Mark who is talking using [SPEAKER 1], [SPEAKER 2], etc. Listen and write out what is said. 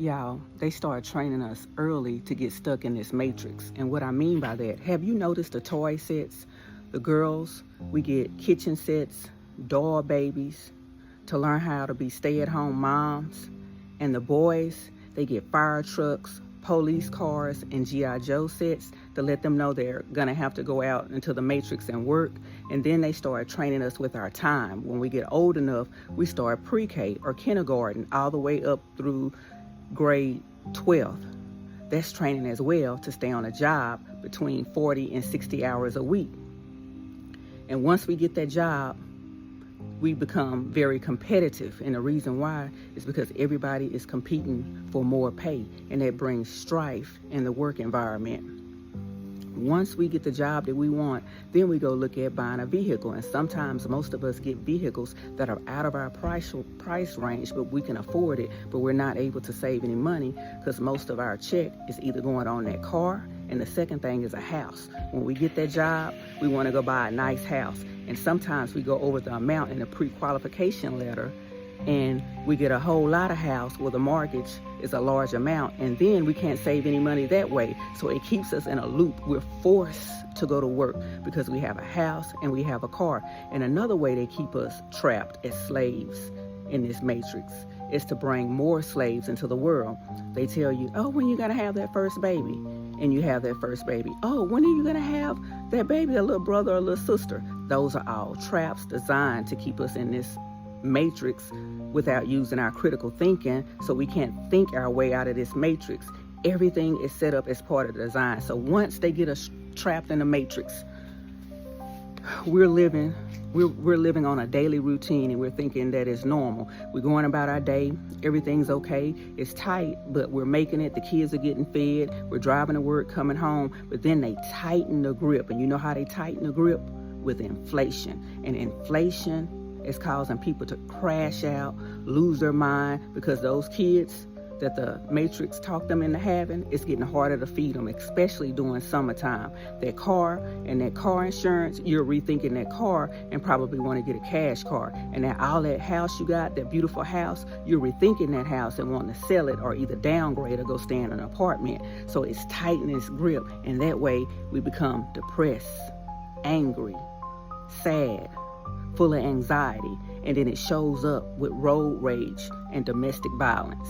[SPEAKER 1] Y'all, they start training us early to get stuck in this matrix. And what I mean by that, have you noticed the toy sets? The girls, we get kitchen sets, doll babies to learn how to be stay-at-home moms. And the boys, they get fire trucks, police cars, and G.I. Joe sets to let them know they're gonna have to go out into the matrix and work. And then they start training us with our time. When we get old enough, we start pre-K or kindergarten all the way up through grade 12th. That's training as well to stay on a job between 40 and 60 hours a week. And once we get that job, we become very competitive. And the reason why is because everybody is competing for more pay, and that brings strife in the work environment. Once we get the job that we want, then we go look at buying a vehicle. And sometimes most of us get vehicles that are out of our price range, but we can afford it, but we're not able to save any money because most of our check is either going on that car, and the second thing is a house. When we get that job, we want to go buy a nice house. And sometimes we go over the amount in the pre-qualification letter, and we get a whole lot of house where the mortgage is a large amount, and then we can't save any money that way. So it keeps us in a loop. We're forced to go to work because we have a house and we have a car. And another way they keep us trapped as slaves in this matrix is to bring more slaves into the world. They tell you, oh, when you gonna have that first baby? And you have that first baby. Oh, when are you gonna have that baby, a little brother or a little sister? Those are all traps designed to keep us in this matrix without using our critical thinking, so we can't think our way out of this matrix. Everything is set up as part of the design. So once they get us trapped in the matrix, we're living on a daily routine, and we're thinking that it's normal. We're going about our day, everything's okay, it's tight, but we're making it. The kids are getting fed, we're driving to work, coming home, but then they tighten the grip. And you know how they tighten the grip? With inflation. And inflation is causing people to crash out, lose their mind, because those kids that the matrix talked them into having, it's getting harder to feed them, especially during summertime. That car and that car insurance, you're rethinking that car and probably want to get a cash car. And that all that house you got, that beautiful house, you're rethinking that house and wanting to sell it or either downgrade or go stay in an apartment. So it's tightening its grip, and that way we become depressed, angry, sad, full of anxiety, and then it shows up with road rage and domestic violence.